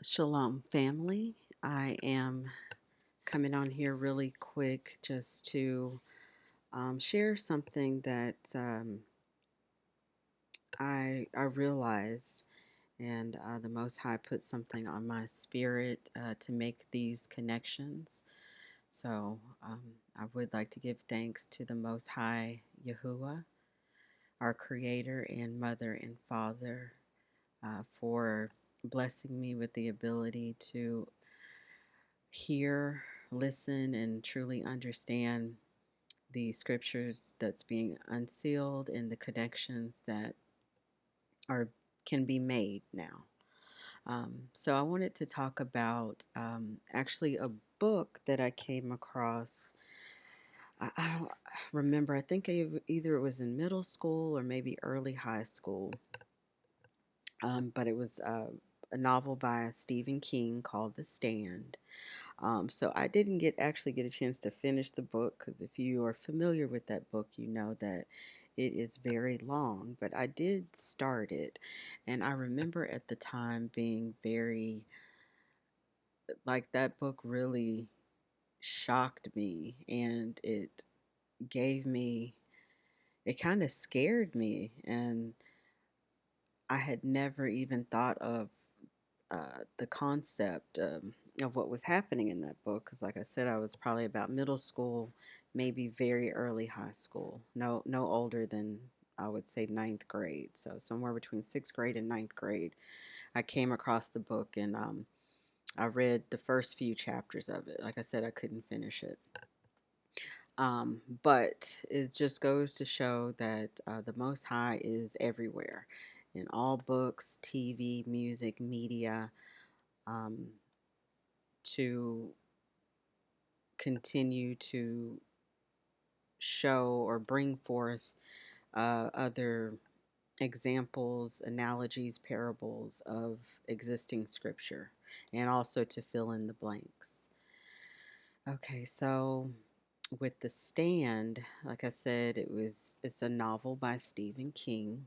Shalom, family. I am coming on here really quick just to share something that I realized, and the Most High put something on my spirit to make these connections. So I would like to give thanks to the Most High Yahuwah, our Creator and Mother and Father, for blessing me with the ability to hear, listen, and truly understand the scriptures that's being unsealed and the connections that are can be made now. So I wanted to talk about actually a book that I came across. I don't remember. I think either it was in middle school or maybe early high school. But it was a novel by Stephen King called The Stand. So I didn't actually get a chance to finish the book because if you are familiar with that book, you know that it is very long. But I did start it, and I remember at the time being very like that book really shocked me, and it gave me it kind of scared me, and I had never even thought of the concept of what was happening in that book. Because, like I said, I was probably about middle school, maybe very early high school. No older than I would say ninth grade. So somewhere between sixth grade and ninth grade, I came across the book and I read the first few chapters of it. Like I said, I couldn't finish it. But it just goes to show that the Most High is everywhere in all books, TV, music, media. Um, to continue to show or bring forth other examples, analogies, parables of existing scripture, and also to fill in the blanks. Okay, so with The Stand, like I said, it's a novel by Stephen King.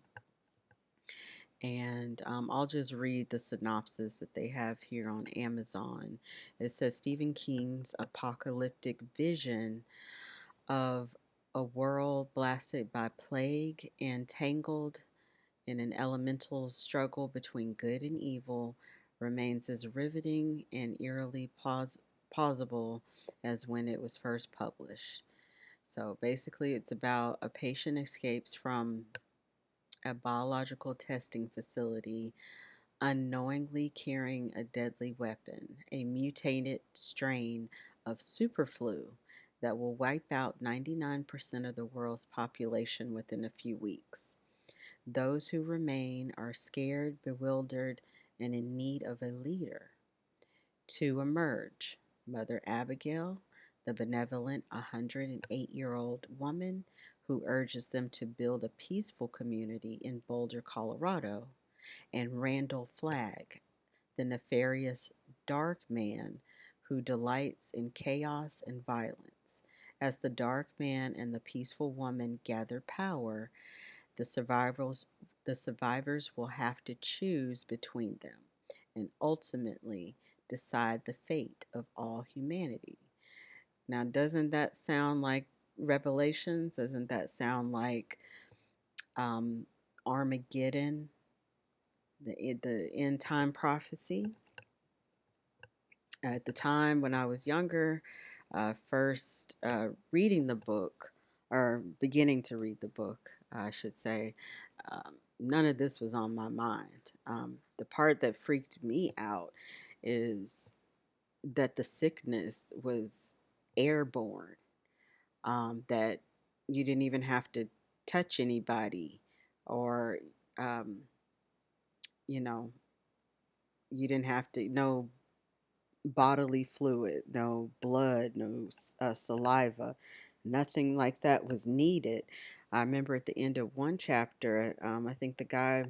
And I'll just read the synopsis that they have here on Amazon. It says Stephen King's apocalyptic vision of a world blasted by plague and tangled in an elemental struggle between good and evil remains as riveting and eerily plausible as when it was first published. So basically, it's about a patient escapes from a biological testing facility unknowingly carrying a deadly weapon, a mutated strain of superflu that will wipe out 99% of the world's population within a few weeks. Those who remain are scared, bewildered, and in need of a leader. To emerge, Mother Abigail, the benevolent 108-year-old woman who urges them to build a peaceful community in Boulder, Colorado, and Randall Flagg, the nefarious dark man who delights in chaos and violence. As the dark man and the peaceful woman gather power, the survivors the survivors will have to choose between them and ultimately decide the fate of all humanity. Now, doesn't that sound like Revelations? Doesn't that sound like um, Armageddon, the end time prophecy? At the time when I was younger, first reading the book, or beginning to read the book, I should say, none of this was on my mind. The part that freaked me out is that the sickness was airborne, that you didn't even have to touch anybody, or, um, you know, you didn't have to, no bodily fluid, no blood, no saliva, nothing like that was needed. I remember at the end of one chapter, I think the guy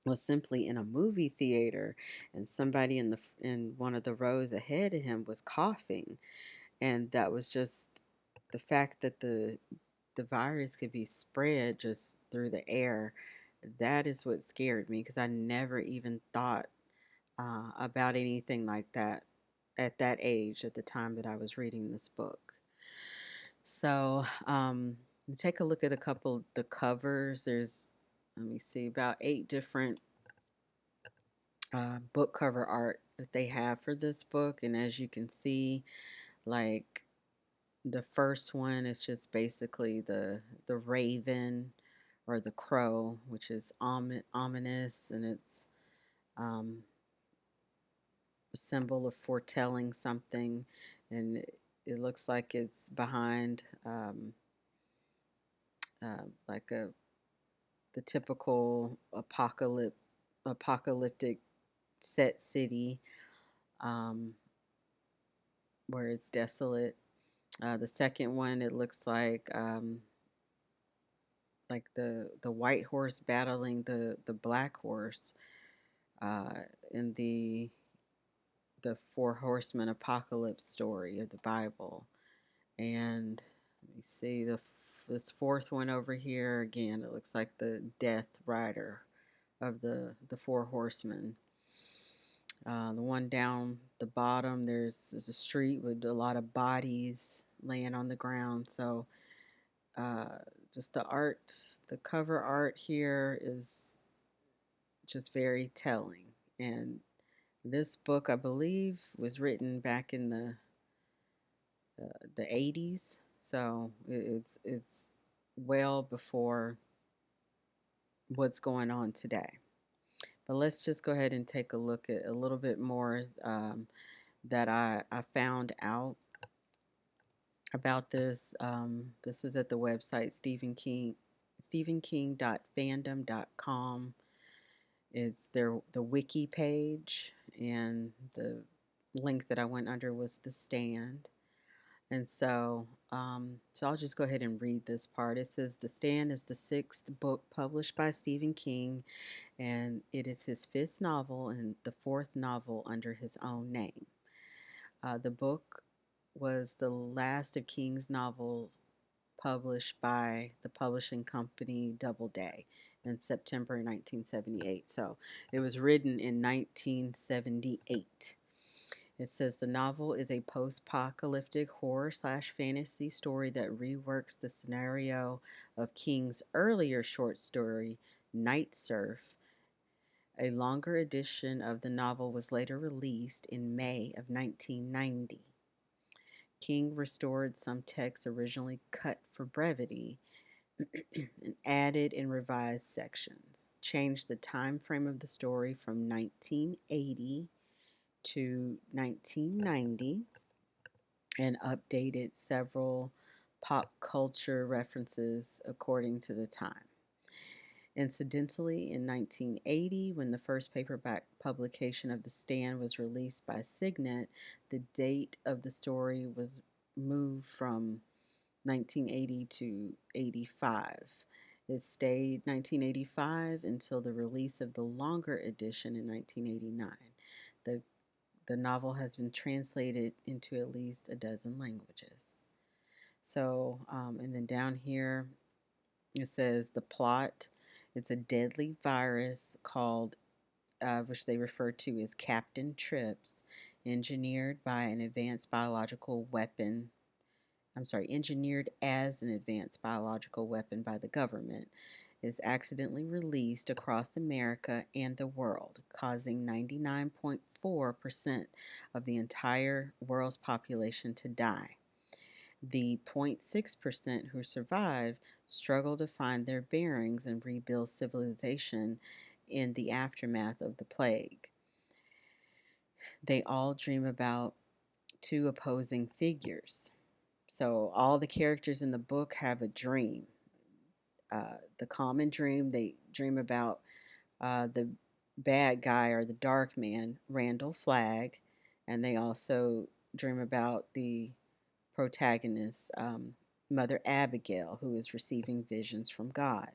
was simply in a movie theater, and somebody in one of the rows ahead of him was coughing, and that was just the fact that the virus could be spread just through the air. That is what scared me because I never even thought about anything like that at that age, at the time that I was reading this book. So, take a look at a couple of the covers. There's, let me see, about 8 different book cover art that they have for this book. And as you can see, like the first one is just basically the raven or the crow, which is ominous, and it's um, a symbol of foretelling something, and it looks like it's behind like the typical apocalyptic set city, um, where it's desolate. The second one, it looks like the white horse battling the black horse uh, in the four horsemen apocalypse story of the Bible. And let me see this fourth one over here again. It looks like the death rider of the four horsemen. The one down the bottom, there's a street with a lot of bodies laying on the ground. So uh, just the art, the cover art here is just very telling. And this book, I believe, was written back in the 80s. So it's well before what's going on today. But let's just go ahead and take a look at a little bit more that I found out about this. This was at the website stephenking.fandom.com. It's the Wiki page, and the link that I went under was the Stand. And so I'll just go ahead and read this part. It says, "The Stand is the sixth book published by Stephen King, and it is his fifth novel and the fourth novel under his own name. The book was the last of King's novels published by the publishing company Doubleday in September 1978. So it was written in 1978. It says the novel is a post-apocalyptic horror/fantasy story that reworks the scenario of King's earlier short story, Night Surf. A longer edition of the novel was later released in May of 1990. King restored some texts originally cut for brevity and added and revised sections, changed the time frame of the story from 1980 to 1990, and updated several pop culture references according to the time. Incidentally, in 1980, when the first paperback publication of The Stand was released by Signet, the date of the story was moved from 1980 to 85. It stayed 1985 until the release of the longer edition in 1989. The, the novel has been translated into at least a dozen languages. So, and then down here it says the plot. It's a deadly virus called, which they refer to as Captain Trips, engineered by an advanced biological weapon. I'm sorry, engineered as an advanced biological weapon by the government, is accidentally released across America and the world, causing 99.4% of the entire world's population to die. The 0.6% who survive struggle to find their bearings and rebuild civilization in the aftermath of the plague. They all dream about two opposing figures. So, all the characters in the book have a dream. The common dream, they dream about the bad guy or the dark man, Randall Flagg, and they also dream about the protagonist, Mother Abigail, who is receiving visions from God.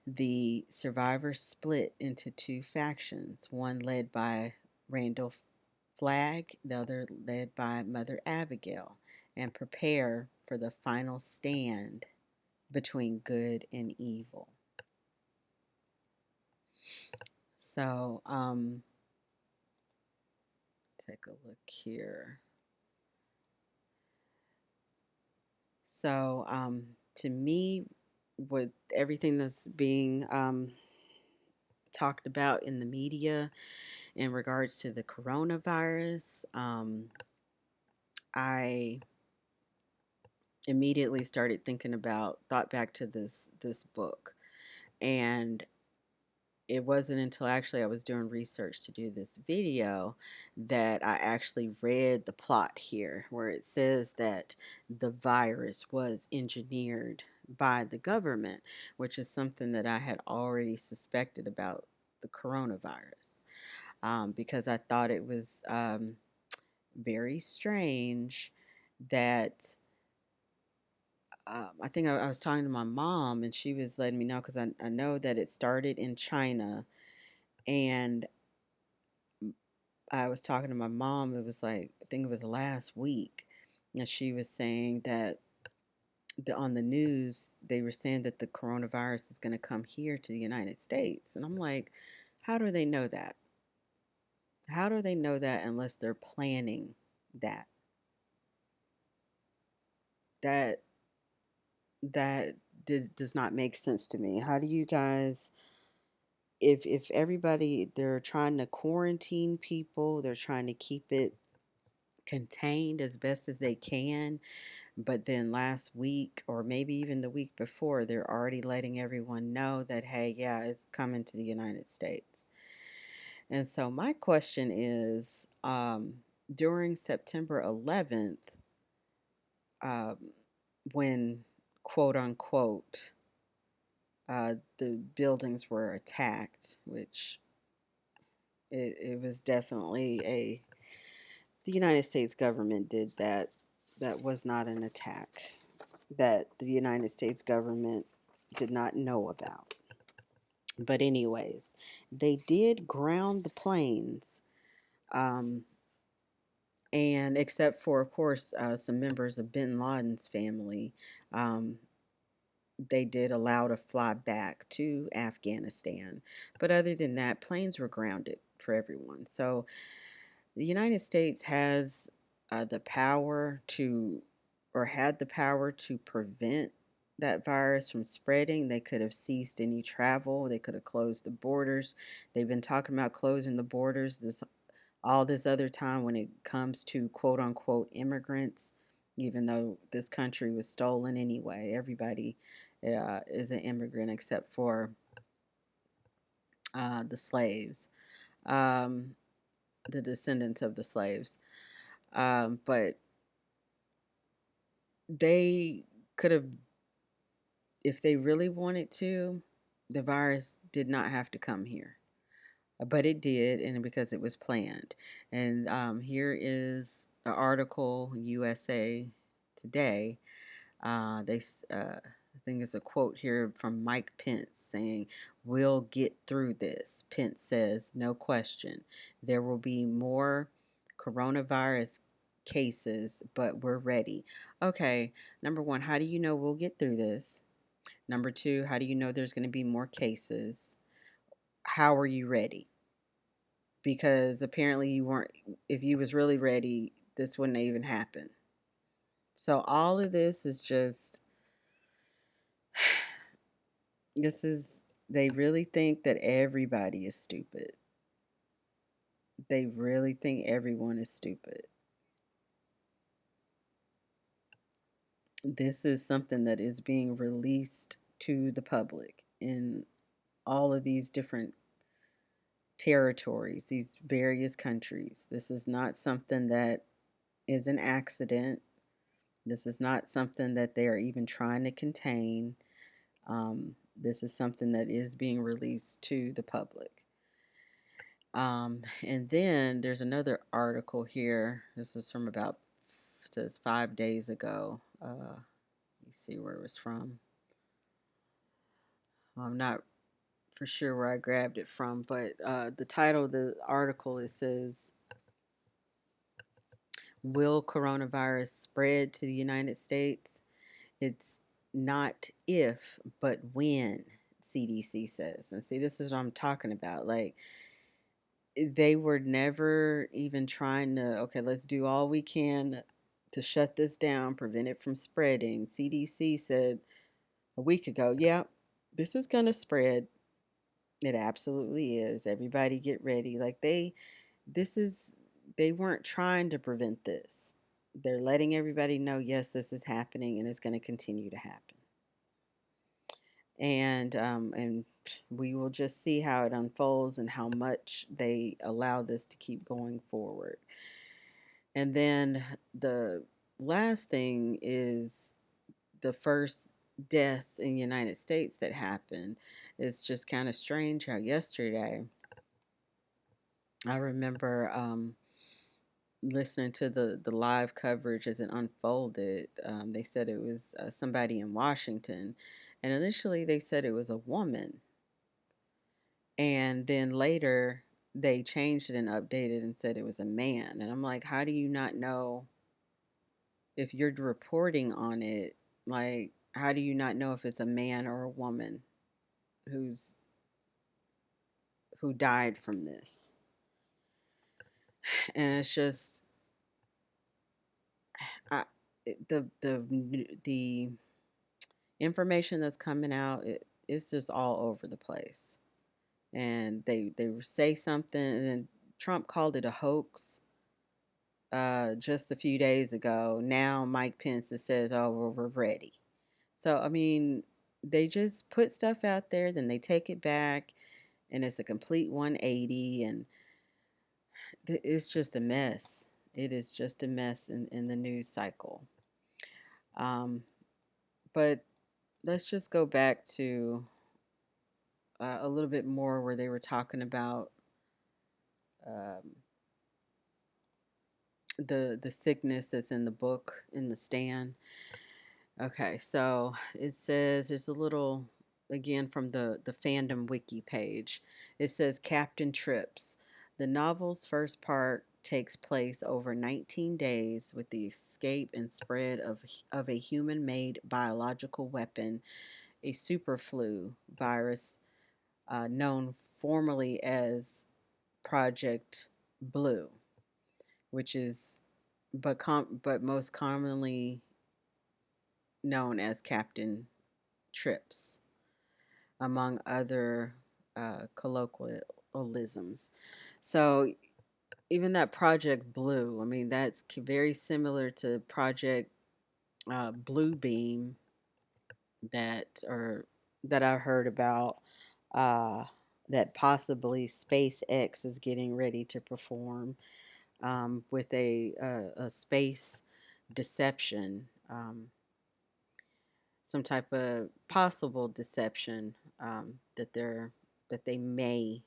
The survivors split into two factions, one led by Randall Flagg, the other led by Mother Abigail, and prepare for the final stand between good and evil. So, take a look here. So, to me, with everything that's being talked about in the media in regards to the coronavirus, I immediately started thinking about, thought back to this book, and it wasn't until actually I was doing research to do this video that I actually read the plot here, where it says that the virus was engineered by the government, which is something that I had already suspected about the coronavirus, because I thought it was very strange that. I think I was talking to my mom, and she was letting me know because I know that it started in China, and I was talking to my mom. It was like, I think it was last week, and she was saying that on the news they were saying that the coronavirus is going to come here to the United States, and I'm like, how do they know that? How do they know that unless they're planning that? That that does not make sense to me. How do you guys? If everybody, they're trying to quarantine people, they're trying to keep it contained as best as they can. But then last week, or maybe even the week before, they're already letting everyone know that, hey, yeah, it's coming to the United States. And so my question is, during September 11th, um, when quote unquote the buildings were attacked, which it was definitely the United States government did that. That was not an attack that the United States government did not know about. But, anyways, they did ground the planes, um, and except for, of course, some members of bin Laden's family, um, they did allow to fly back to Afghanistan. But other than that, planes were grounded for everyone. So, the United States has the power to, or had the power to prevent that virus from spreading. They could have ceased any travel. They could have closed the borders. They've been talking about closing the borders this other time when it comes to quote unquote immigrants, even though this country was stolen anyway. Everybody is an immigrant except for the slaves, um, the descendants of the slaves. But they could have, if they really wanted to, the virus did not have to come here. But it did, and because it was planned. And here is an article, USA Today. I think it's a quote here from Mike Pence saying, "We'll get through this." Pence says, "No question. There will be more coronavirus cases, but we're ready." Okay, number one, how do you know we'll get through this? Number two, how do you know there's going to be more cases? How are you ready? Because apparently you weren't. If you was really ready, this wouldn't even happen. So all of this is just, they really think that everybody is stupid. They really think everyone is stupid. This is something that is being released to the public in all of these different territories, these various countries. This is not something that is an accident. This is not something that they are even trying to contain. This is something that is being released to the public. And then there's another article here. This is from about, it says 5 days ago. Let me see where it was from. I'm not for sure where I grabbed it from, but the title of the article, it says, "Will coronavirus spread to the United States?" It's not if, but when, CDC says. And see, this is what I'm talking about. Like, they were never even trying to, okay, let's do all we can to shut this down, prevent it from spreading. CDC said a week ago, yeah, this is going to spread. It absolutely is. Everybody get ready. Like this is, they weren't trying to prevent this. They're letting everybody know, yes, this is happening and it's going to continue to happen. And we will just see how it unfolds and how much they allow this to keep going forward. And then the last thing is the first death in the United States that happened. It's just kind of strange how yesterday I remember listening to the live coverage as it unfolded. They said it was somebody in Washington, and initially they said it was a woman, and then later they changed it and updated and said it was a man. And I'm like, how do you not know if you're reporting on it? Like, how do you not know if it's a man or a woman who's who died from this? And it's just I, the information that's coming out, it's just all over the place. And they say something, and then Trump called it a hoax just a few days ago. Now Mike Pence says, "Oh, we're ready." So I mean, they just put stuff out there, then they take it back, and it's a complete 180, and it's just a mess. It is just a mess in the news cycle. Um, but let's just go back to a little bit more where they were talking about um, the sickness that's in the book in the Stand. Okay, so it says there's a little again from the fandom wiki page. It says Captain Trips. The novel's first part takes place over 19 days with the escape and spread of a human-made biological weapon, a superflu virus known formally as Project Blue, which is but most commonly known as Captain Trips, among other colloquialisms. So even that Project Blue, I mean, that's very similar to Project Blue Beam or that I heard about. Uh, that possibly SpaceX is getting ready to perform with a space deception, some type of possible deception that they may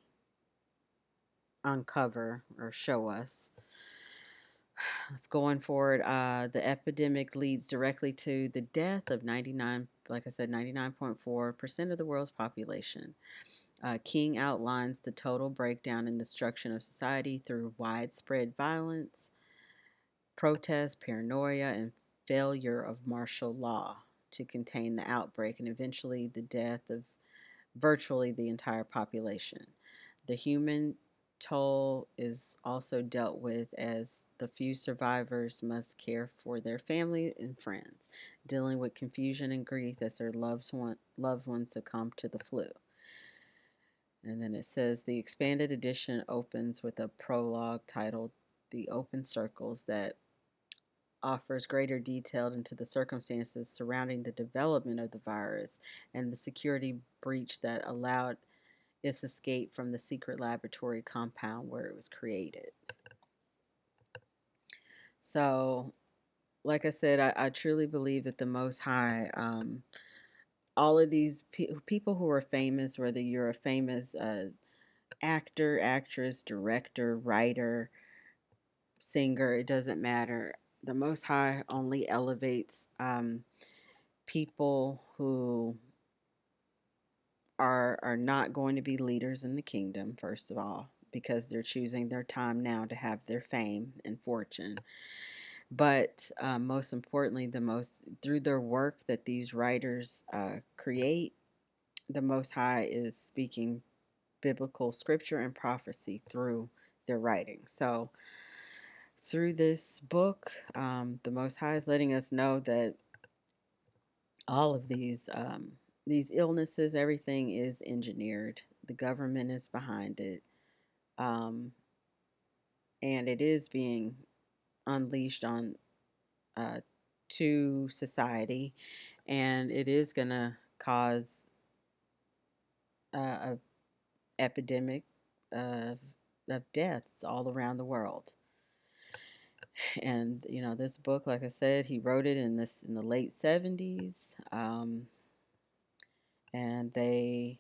uncover or show us. Going forward, the epidemic leads directly to the death of 99, like I said, 99.4% of the world's population. King outlines the total breakdown and destruction of society through widespread violence, protest, paranoia, and failure of martial law to contain the outbreak and eventually the death of virtually the entire population. The human toll is also dealt with as the few survivors must care for their family and friends, dealing with confusion and grief as their loved ones succumb to the flu. And then it says the expanded edition opens with a prologue titled The Open Circles that offers greater detail into the circumstances surrounding the development of the virus and the security breach that allowed its escape from the secret laboratory compound where it was created. So, like I said, I truly believe that the Most High, all of these people who are famous, whether you're a famous actor, actress, director, writer, singer, it doesn't matter. The Most High only elevates people who are not going to be leaders in the kingdom, first of all, because they're choosing their time now to have their fame and fortune. But most importantly, the most through their work that these writers create, the Most High is speaking biblical scripture and prophecy through their writing. So, through this book, the Most High is letting us know that all of these illnesses, everything is engineered. The government is behind it, um, and it is being unleashed on uh, to society, and it is going to cause a epidemic of, of deaths all around the world. And this book, like I said, he wrote it in the late 70s, and they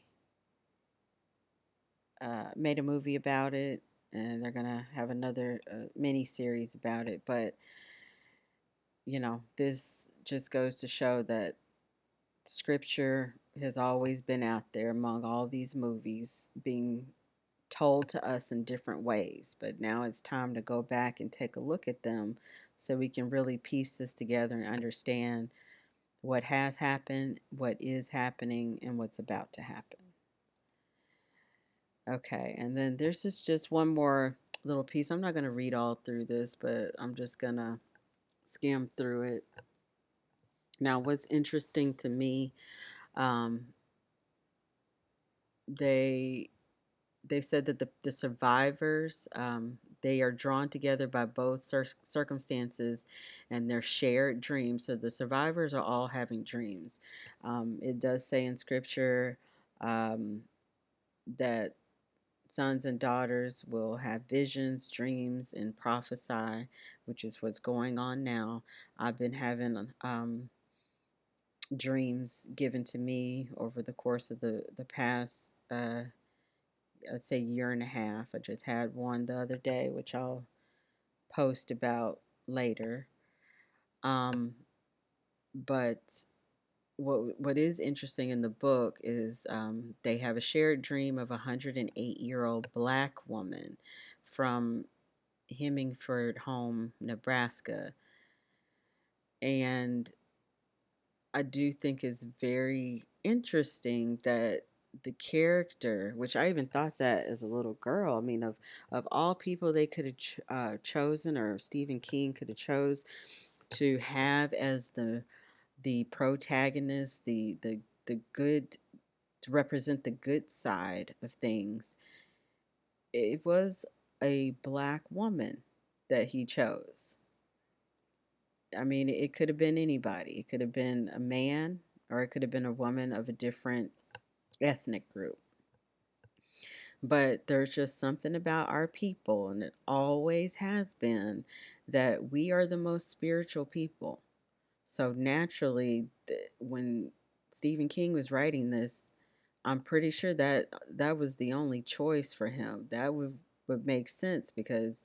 made a movie about it, and they're gonna have another mini series about it. But this just goes to show that scripture has always been out there among all these movies being told to us in different ways. But now it's time to go back and take a look at them so we can really piece this together and understand what has happened, what is happening, and what's about to happen. Okay, and then there's just one more little piece. I'm not going to read all through this, but I'm just going to skim through it. Now, what's interesting to me, um, they they said that the survivors, they are drawn together by both circumstances and their shared dreams. So the survivors are all having dreams. It does say in scripture um, that sons and daughters will have visions, dreams, and prophesy, which is what's going on now. I've been having dreams given to me over the course of the past, I'd say, year and a half. I just had one the other day, which I'll post about later. Um, but what is interesting in the book is they have a shared dream of a 108-year-old black woman from Hemingford Home, Nebraska. And I do think it's very interesting that the character, which I even thought that as a little girl, I mean, of all people they could have chosen, or Stephen King could have chose to have as the protagonist, the good, to represent the good side of things, it was a black woman that he chose. I mean, it could have been anybody. It could have been a man, or it could have been a woman of a different ethnic group. But there's just something about our people, and it always has been, that we are the most spiritual people. So naturally, when Stephen King was writing this, I'm pretty sure that that was the only choice for him. That would make sense, because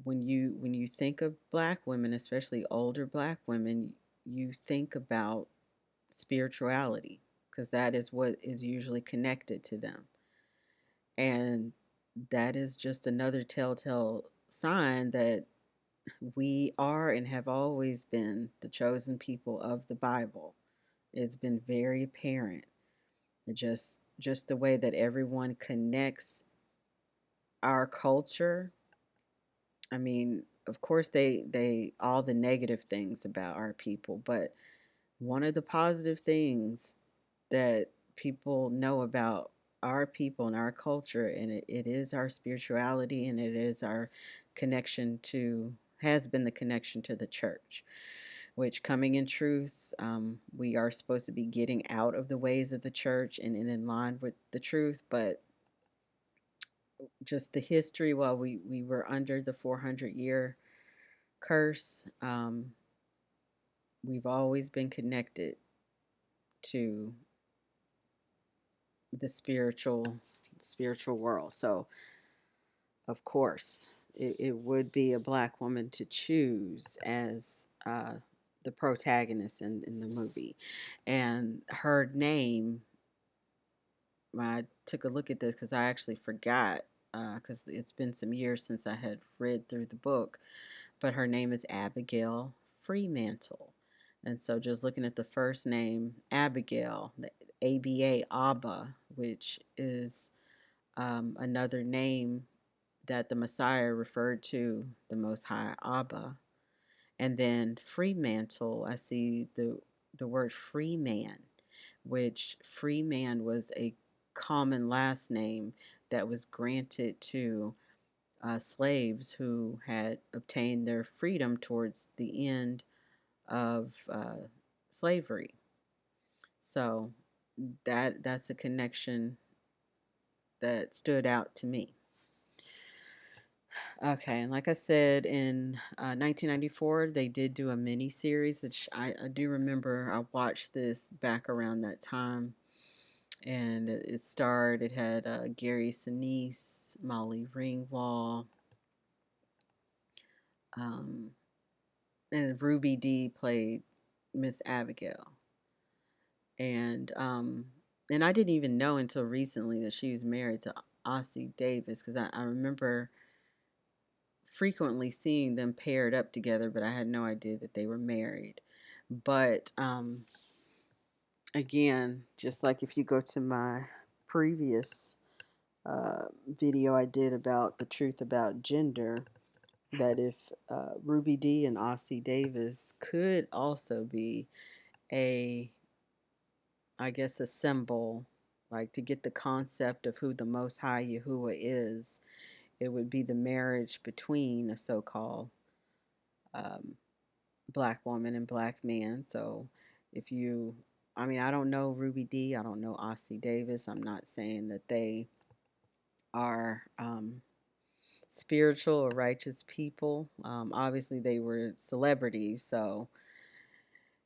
when you think of black women, especially older black women, you think about spirituality, because that is what is usually connected to them. And that is just another telltale sign that we are and have always been the chosen people of the Bible. It's been very apparent. Just the way that everyone connects our culture. I mean, of course they all the negative things about our people, but one of the positive things that people know about our people and our culture, and it is our spirituality, and it is our connection to, has been the connection to the church, which, coming in truth, we are supposed to be getting out of the ways of the church and in line with the truth. But just the history, while we were under the 400-year curse, we've always been connected to the spiritual world. So of course it would be a black woman to choose as the protagonist in the movie. And her name, when I took a look at this, because I actually forgot, because it's been some years since I had read through the book, but her name is Abigail Freemantle. And so just looking at the first name, Abigail, ABA, Abba, which is another name that the Messiah referred to the Most High, Abba. And then Freemantle, I see the word free man, which free man was a common last name that was granted to slaves who had obtained their freedom towards the end of slavery. So that's a connection that stood out to me. Okay, and like I said, in 1994, they did do a mini series, which I do remember. I watched this back around that time, and it had Gary Sinise, Molly Ringwald, um, and Ruby Dee played Miss Abigail, and um, and I didn't even know until recently that she was married to Ossie Davis, because I remember frequently seeing them paired up together, but I had no idea that they were married. But again, just like if you go to my previous video I did about the truth about gender, that if Ruby Dee and Ossie Davis could also be a, I guess, a symbol, like to get the concept of who the Most High Yahuwah is, it would be the marriage between a so called um, black woman and black man. So if you, I mean, I don't know Ruby Dee, I don't know Ossie Davis. I'm not saying that they are spiritual or righteous people. Obviously, they were celebrities, so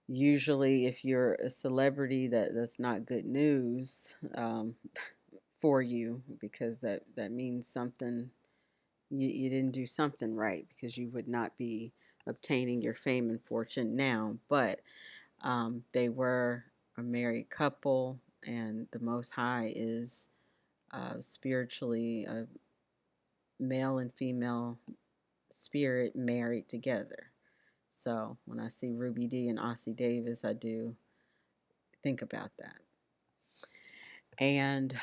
usually if you're a celebrity, that's not good news for you, because that means something, you didn't do something right, because you would not be obtaining your fame and fortune now. But they were a married couple, and the Most High is spiritually a male and female spirit married together. So when I see Ruby Dee and Ossie Davis, I do think about that. And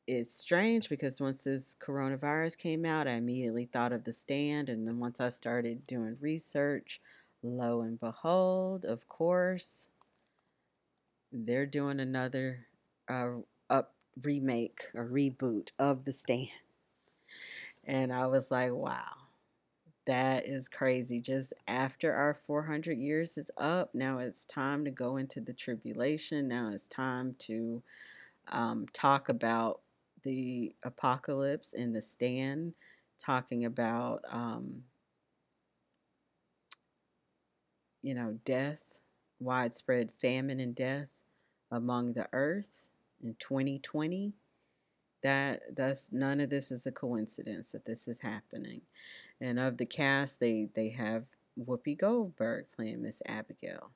it's strange because once this coronavirus came out, I immediately thought of The Stand. And then once I started doing research, lo and behold, of course, they're doing another up remake or reboot of The Stand. And I was like, wow, that is crazy. Just after our 400 years is up, now it's time to go into the tribulation. Now it's time to talk about the apocalypse and The Stand, talking about, death, widespread famine and death among the earth in 2020. That's none of this is a coincidence that this is happening. And of the cast, they have Whoopi Goldberg playing Miss Abigail,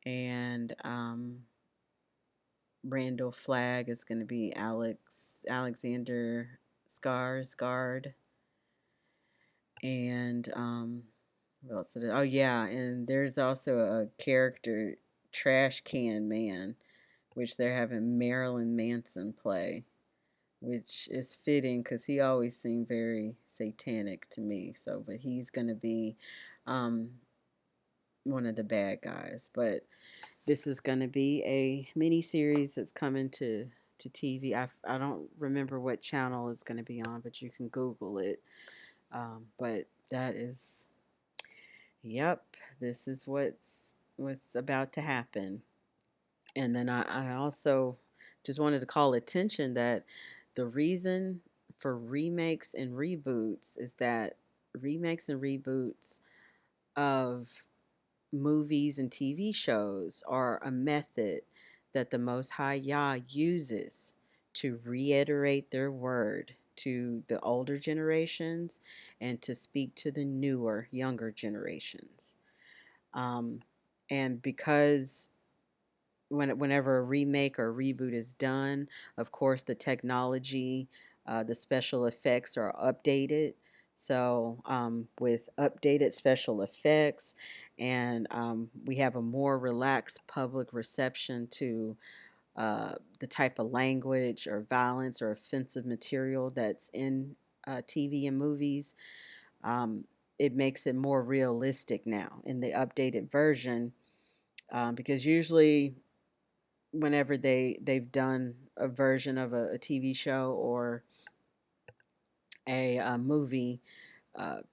and Randall Flagg is going to be Alexander Skarsgård, and what else did it? Oh yeah, and there's also a character, Trash Can Man, which they're having Marilyn Manson play, which is fitting because he always seemed very satanic to me. So, but he's going to be um, one of the bad guys. But this is going to be a mini series that's coming to TV. I don't remember what channel it's going to be on, but you can Google it. But that is, yep, this is what's about to happen. And then I also just wanted to call attention that the reason for remakes and reboots is that remakes and reboots of movies and TV shows are a method that the Most High Yah uses to reiterate their word to the older generations and to speak to the newer, younger generations. Um, and because whenever a remake or a reboot is done, of course, the technology, the special effects are updated So, with updated special effects, and we have a more relaxed public reception to the type of language or violence or offensive material that's in TV and movies. Um, it makes it more realistic now in the updated version, because usually whenever they've done a version of a TV show or a movie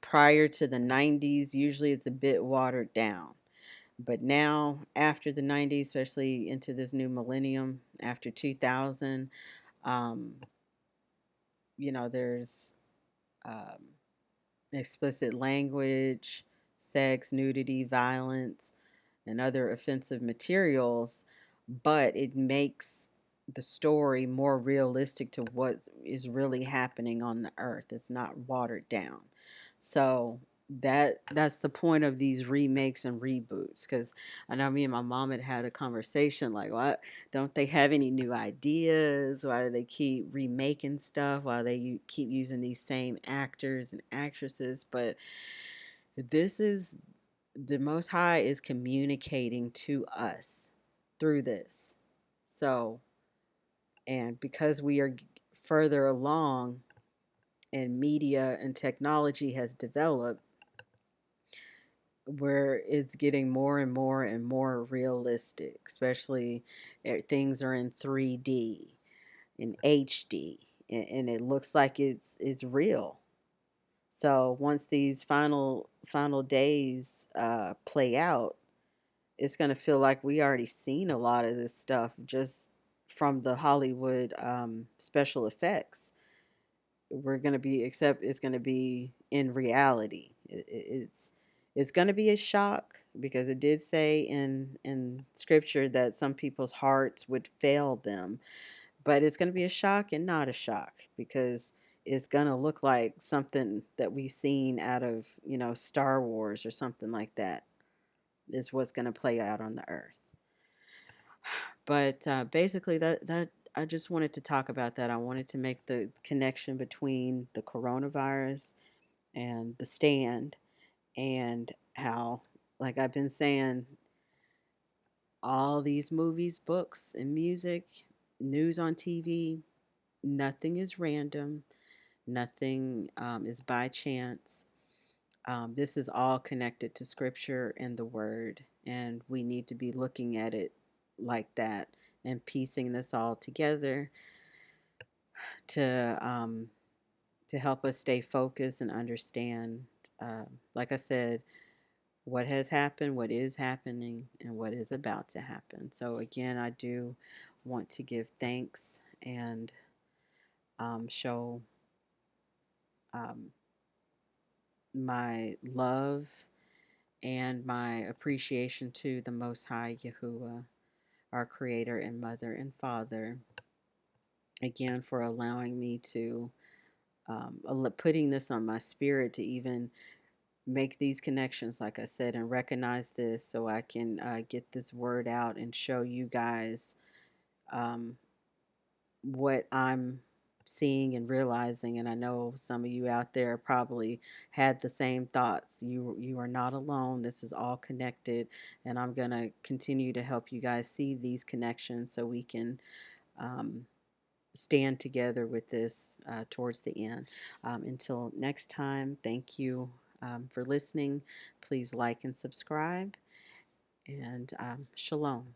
prior to the 90s, usually it's a bit watered down. But now, after the 90s, especially into this new millennium, after 2000, um, there's um, explicit language, sex, nudity, violence, and other offensive materials, but it makes the story more realistic to what is really happening on the earth. It's not watered down. So that's the point of these remakes and reboots, because I know me and my mom had a conversation like, what, don't they have any new ideas? Why do they keep remaking stuff? Why they keep using these same actors and actresses? But this is the Most High is communicating to us through this. So, and because we are further along and media and technology has developed, where it's getting more and more and more realistic, especially things are in 3D, in HD, and it looks like it's real. So once these final days play out, it's going to feel like we already seen a lot of this stuff just from the Hollywood special effects. We're going to be, except it's going to be in reality. It's going to be a shock, because it did say in scripture that some people's hearts would fail them, but it's going to be a shock and not a shock, because it's going to look like something that we've seen out of, Star Wars or something like that, is what's going to play out on the earth. But basically, that I just wanted to talk about that. I wanted to make the connection between the coronavirus and the stand, and how, like I've been saying, all these movies, books, and music, news on TV, nothing is random, nothing is by chance. This is all connected to scripture and the word, and we need to be looking at it like that and piecing this all together to help us stay focused and understand, like I said, what has happened, what is happening, and what is about to happen. So again, I do want to give thanks and show um, my love and my appreciation to the Most High Yahuwah, our Creator and Mother and Father, again for allowing me to, putting this on my spirit to even make these connections, like I said, and recognize this so I can get this word out and show you guys um, what I'm seeing and realizing. And I know some of you out there probably had the same thoughts. You are not alone. This is all connected, and I'm going to continue to help you guys see these connections so we can um, stand together with this towards the end. Until next time, thank you for listening. Please like and subscribe, and shalom.